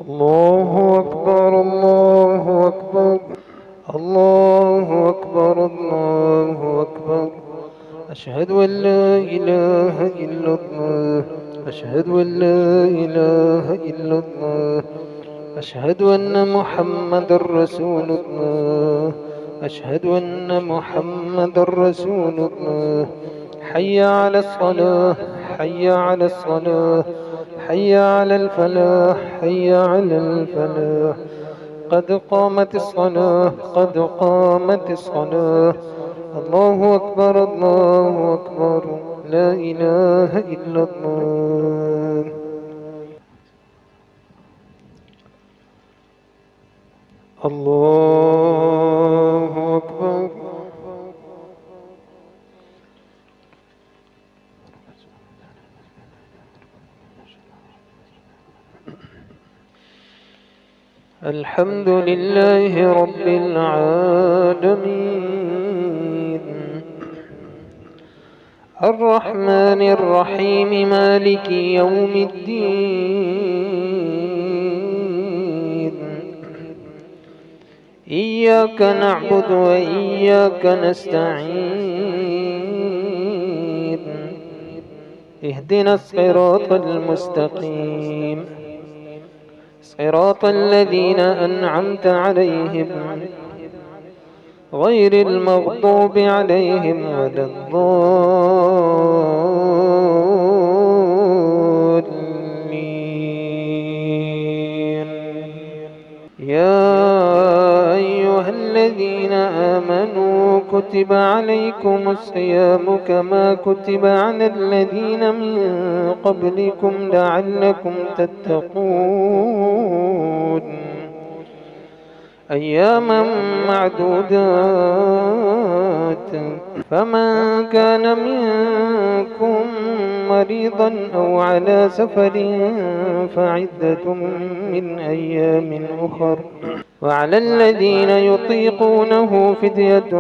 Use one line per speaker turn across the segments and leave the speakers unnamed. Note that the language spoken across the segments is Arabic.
الله أكبر الله أكبر الله أكبر الله أكبر. أشهد أن لا إله إلا الله. أشهد أن لا إله إلا الله. أشهد أن محمد رسول الله. أشهد أن محمد رسول الله. حي على الصلاة. حي على الصلاة. حي على الفلاح. حي على الفلاح. قد قامت الصلاة. قد قامت الصلاة. الله أكبر الله أكبر. لا إله إلا الله. الله أكبر. الحمد لله رب العالمين، الرحمن الرحيم، مالك يوم الدين. إياك نعبد وإياك نستعين. اهدنا الصراط المستقيم، صراط الذين أنعمت عليهم غير المغضوب عليهم ولا الضالين. يا أيها الذين آمنوا كتب عليكم الصيام كما كتب على الذين من قبلكم لعلكم تتقون. أياما معدودات، فمن كان منكم مريضا أو على سفر فعدة من أيام أخر. وعلى الذين يطيقونه فدية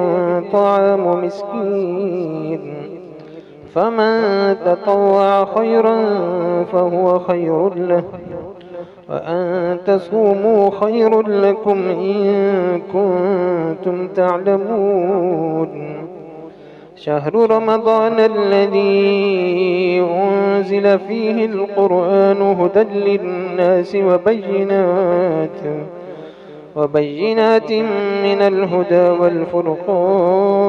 طعام مسكين، فمن تطوع خيرا فهو خير له، وأن تصوموا خير لكم إن كنتم تعلمون. شهر رمضان الذي أنزل فيه القرآن هدى للناس وبينات من الهدى والفرقان.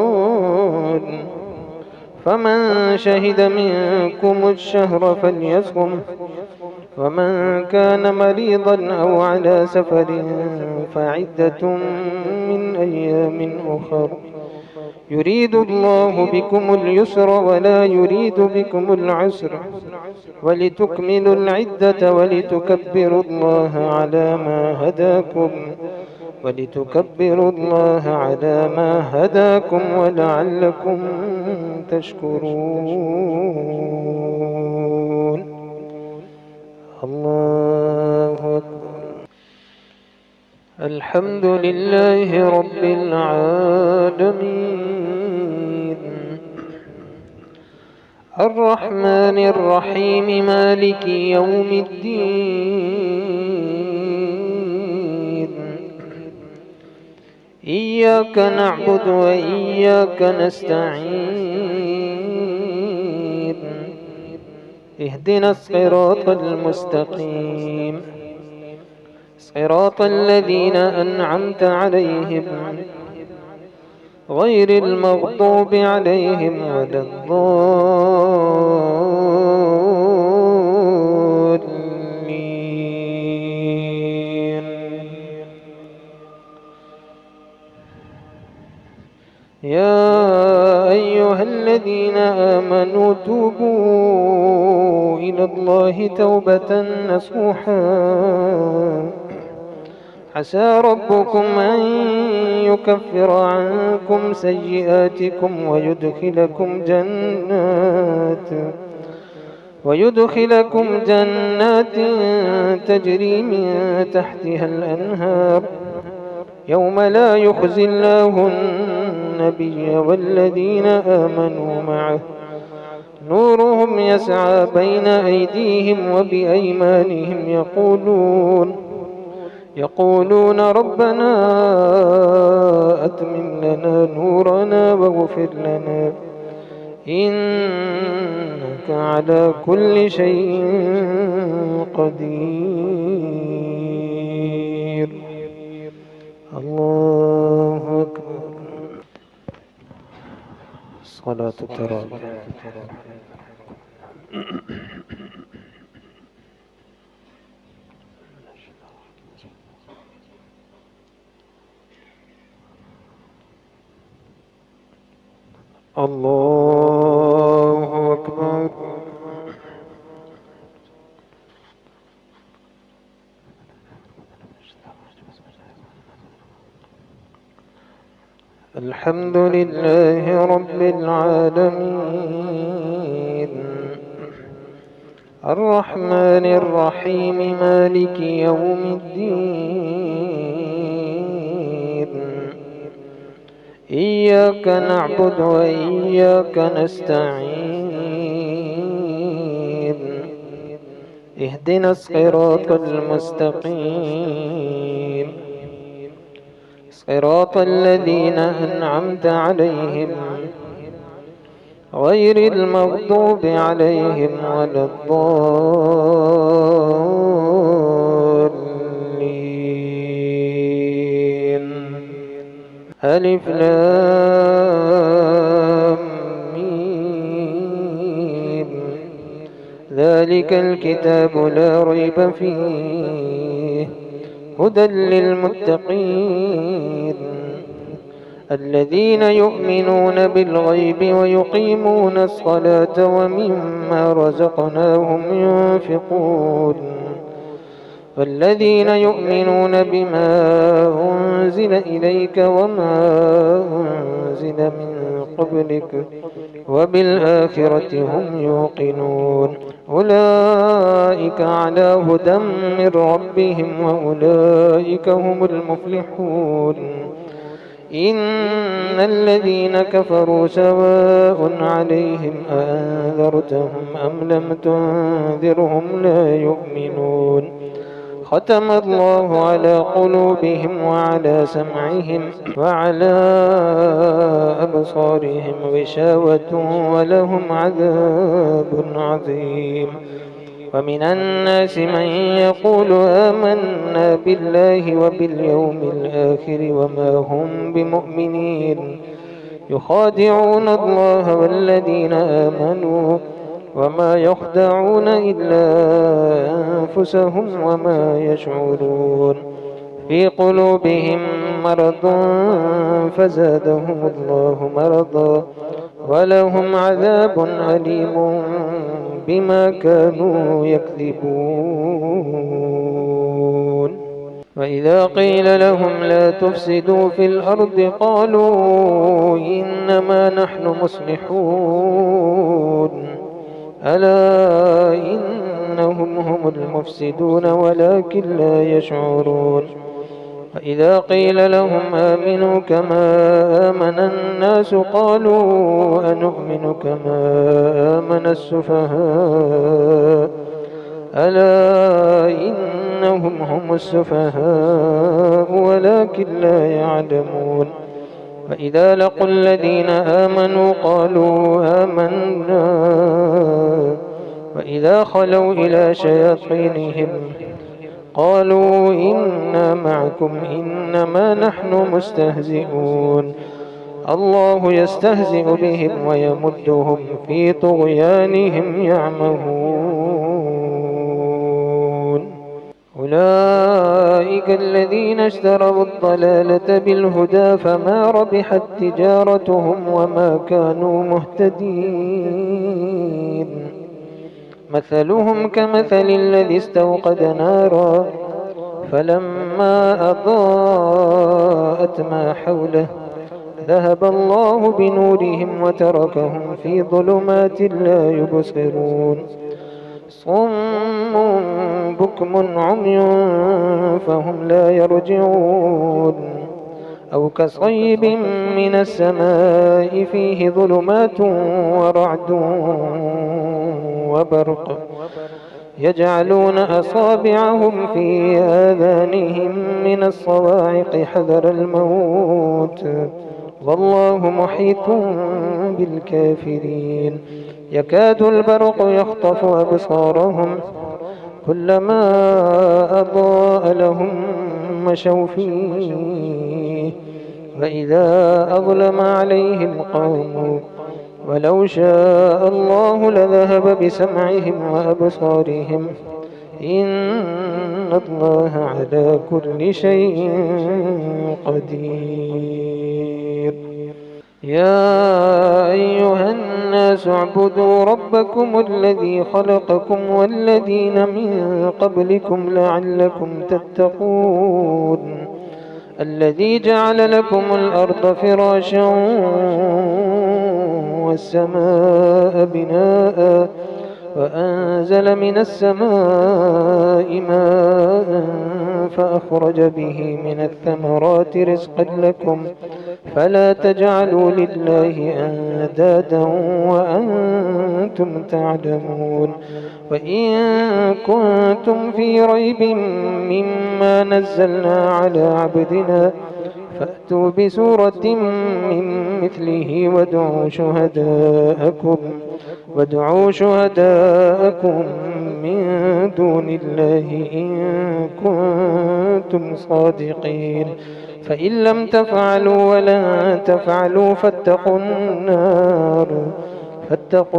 فمن شهد منكم الشهر فليصم، ومن كان مريضا أو على سفر فعدة من أيام أخر. يريد الله بكم اليسر ولا يريد بكم العسر، ولتكملوا العدة ولتكبروا الله على ما هداكم ولعلكم تشكرون. الله أكبر. الحمد لله رب العالمين، الرحمن الرحيم، مالك يوم الدين. إياك نعبد وإياك نستعين. اهدنا الصراط المستقيم، صراط الذين أنعمت عليهم غير المغضوب عليهم ولا الضالين. يا أيها الذين آمنوا توبوا إلى الله توبة نصوحا، عسى ربكم أن يكفر عنكم سيئاتكم ويدخلكم جنات تجري من تحتها الأنهار، يوم لا يخزي الله النبي والذين آمنوا معه، نورهم يسعى بين أيديهم وبأيمانهم، يقولون يقولون ربنا أتمم لنا نورنا واغفر لنا إنك على كل شيء قدير. الله أكبر. صلاة التراويح. الله أكبر. الحمد لله رب العالمين الرحمن الرحيم مالك يوم الدين إياك نعبد وإياك نستعين اهدنا الصراط المستقيم صراط الذين أنعمت عليهم غير المغضوب عليهم ولا الضالين. ألف لام ميم ذلك الكتاب لا ريب فيه هدى للمتقين الذين يؤمنون بالغيب ويقيمون الصلاة ومما رزقناهم ينفقون والذين يؤمنون بما أنزل إليك وما أنزل من قبلك وبالآخرة هم يوقنون أولئك على هدى من ربهم وأولئك هم المفلحون. إن الذين كفروا سواء عليهم أأنذرتهم أم لم تنذرهم لا يؤمنون ختم الله على قلوبهم وعلى سمعهم وعلى أبصارهم غشاوة ولهم عذاب عظيم. ومن الناس من يقول آمنا بالله وباليوم الآخر وما هم بمؤمنين يخادعون الله والذين آمنوا وما يخدعون إلا أنفسهم وما يشعرون في قلوبهم مرض فزادهم الله مرضا ولهم عذاب أليم بما كانوا يكذبون. وإذا قيل لهم لا تفسدوا في الأرض قالوا إنما نحن مصلحون ألا إنهم هم المفسدون ولكن لا يشعرون. وإذا قيل لهم آمنوا كما آمن الناس قالوا أنؤمن كما آمن السفهاء ألا إنهم هم السفهاء ولكن لا يعلمون. وإذا لقوا الذين آمنوا قالوا آمنا وإذا خلوا إلى شياطينهم قالوا إنا معكم إنما نحن مستهزئون الله يستهزئ بهم ويمدهم في طغيانهم يعمهون. أولئك الذين اشتروا الضلالة بالهدى فما ربحت تجارتهم وما كانوا مهتدين. مثلهم كمثل الذي استوقد نارا فلما أضاءت ما حوله ذهب الله بنورهم وتركهم في ظلمات لا يبصرون صم بكم عمي فهم لا يرجعون أو كصيب من السماء فيه ظلمات ورعد وبرق يجعلون أصابعهم في آذانهم من الصواعق حذر الموت والله محيط بالكافرين يكاد البرق يخطف أبصارهم كلما أضاء لهم مشوا فيه وإذا أظلم عليهم قاموا ولو شاء الله لذهب بسمعهم وأبصارهم إن الله على كل شيء قدير يا أيها الناس اعبدوا ربكم الذي خلقكم والذين من قبلكم لعلكم تتقون الذي جعل لكم الأرض فراشا والسماء بناء وأنزل من السماء ماء فأخرج به من الثمرات رزقا لكم فلا تجعلوا لله أندادا وأنتم تعلمون وإن كنتم في ريب مما نزلنا على عبدنا فأتوا بسورة من مثله وادعوا شهداءكم من دون الله إن كنتم صادقين فإن لم تفعلوا ولن تفعلوا فاتقوا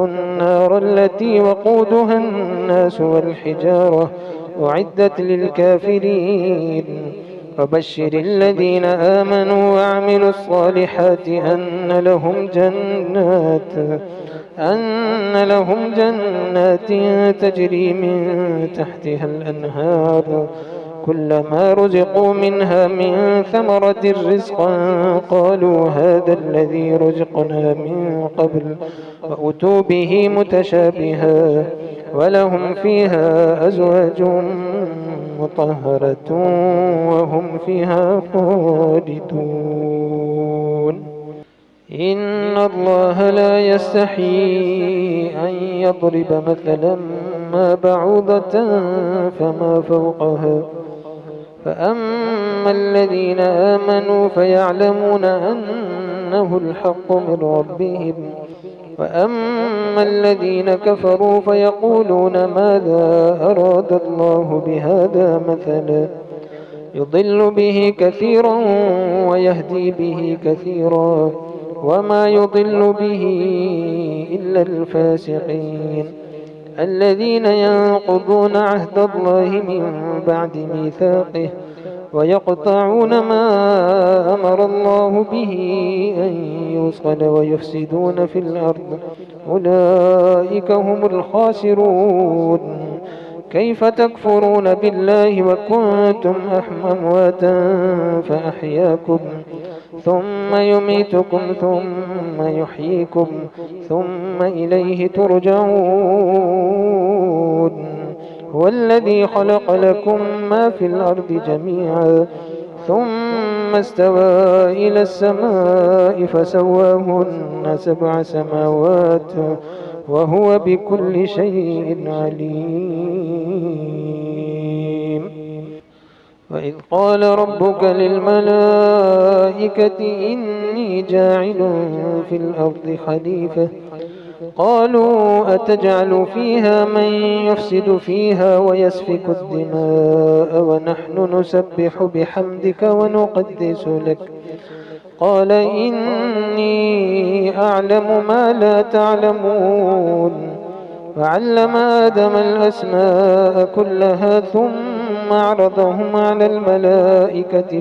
النار التي وقودها الناس والحجارة أعدت للكافرين وبشر الذين آمنوا وعملوا الصالحات أن لهم جنات تجري من تحتها الأنهار كلما رزقوا منها من ثمرة رزقا قالوا هذا الذي رزقنا من قبل وأتوا به متشابها ولهم فيها أزواج مطهرة وهم فيها خالدون إن الله لا يستحيي أن يضرب مثلا ما بعوضة فما فوقها فأما الذين آمنوا فيعلمون أنه الحق من ربهم وأما الذين كفروا فيقولون ماذا أراد الله بهذا مثلا يضل به كثيرا ويهدي به كثيرا وما يضل به إلا الفاسقين الذين ينقضون عهد الله من بعد ميثاقه ويقطعون ما أمر الله به أن يوصل ويفسدون في الأرض أولئك هم الخاسرون كيف تكفرون بالله وكنتم أمواتا فأحياكم ثم يميتكم ثم يحييكم ثم إليه ترجعون هو الذي خلق لكم ما في الأرض جميعا ثم استوى إلى السماء فسواهن 7 سماوات وهو بكل شيء عليم وإذ قال ربك للملائكة إني جاعل في الأرض خليفة قالوا أتجعل فيها من يفسد فيها ويسفك الدماء ونحن نسبح بحمدك ونقدس لك قال إني أعلم ما لا تعلمون وعلم آدم الأسماء كلها ثم عرضهم على الملائكة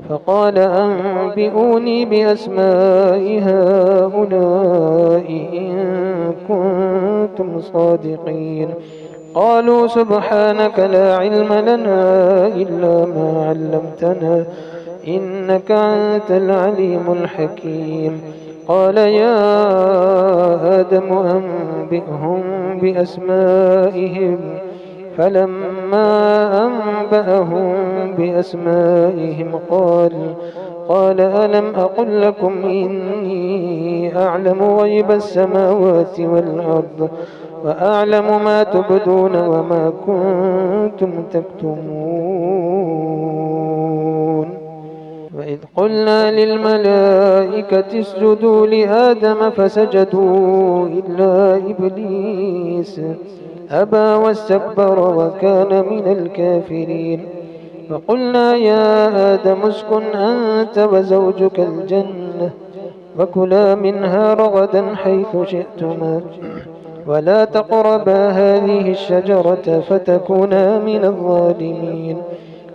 فقال أنبئوني بأسماء هؤلاء إن كنتم صادقين قالوا سبحانك لا علم لنا إلا ما علمتنا إنك أنت العليم الحكيم قال يا آدم أنبئهم بأسمائهم فلما أنبأهم بأسمائهم قال ألم أقل لكم إني أعلم غيب السماوات والأرض وأعلم ما تبدون وما كنتم تكتمون. وإذ قلنا للملائكة اسجدوا لآدم فسجدوا إلا إبليس أبى واستكبر وكان من الكافرين. فقلنا يا آدم اسكن أنت وزوجك الجنة وكلا منها رغدا حيث شئتما ولا تقربا هذه الشجرة فتكونا من الظالمين.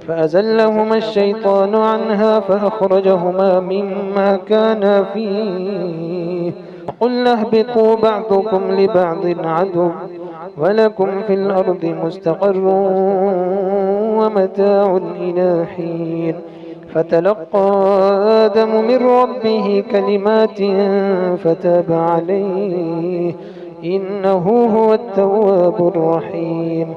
فأزلهما الشيطان عنها فأخرجهما مما كانا فيه. قلنا اهبطوا بعضكم لبعض عدو ولكم في الأرض مستقر ومتاع إلى حين. فتلقى آدم من ربه كلمات فتاب عليه إنه هو التواب الرحيم.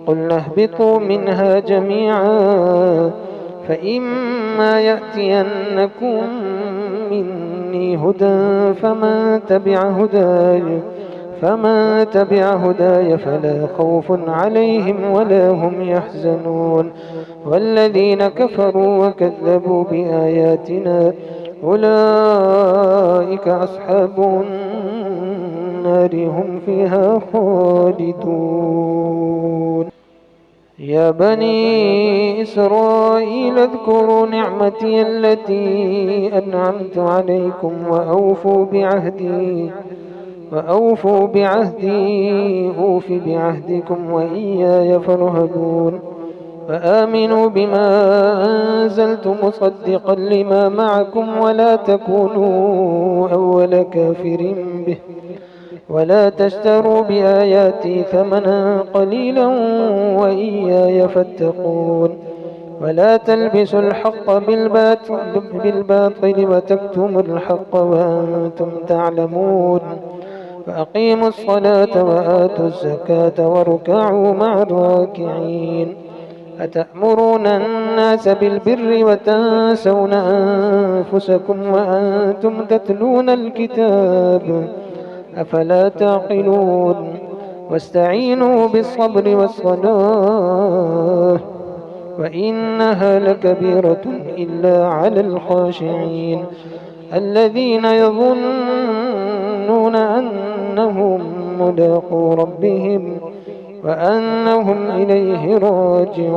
قلنا اهبطوا منها جميعا فإما يأتينكم مني هدى فمن تبع هداي فلا خوف عليهم ولا هم يحزنون. والذين كفروا وكذبوا بآياتنا أولئك أصحاب النار هم فيها خالدون. يا بني إسرائيل اذكروا نعمتي التي أنعمت عليكم وأوفوا بعهدي أوف بعهدكم وإياي فارهبون. فآمنوا بما أنزلت مصدقا لما معكم ولا تكونوا أول كافر به ولا تشتروا بآياتي ثمنا قليلا وإياي فاتقون. ولا تلبسوا الحق بالباطل وتكتموا الحق وأنتم تعلمون. فأقيموا الصلاة وآتوا الزكاة واركعوا مع الراكعين. أتأمرون الناس بالبر وتنسون أنفسكم وأنتم تتلون الكتاب أفلا تعقلون. واستعينوا بالصبر والصلاة وإنها لكبيرة إلا على الخاشعين الذين يظنون أنهم ملاقو ربهم وأنهم إليه راجعون.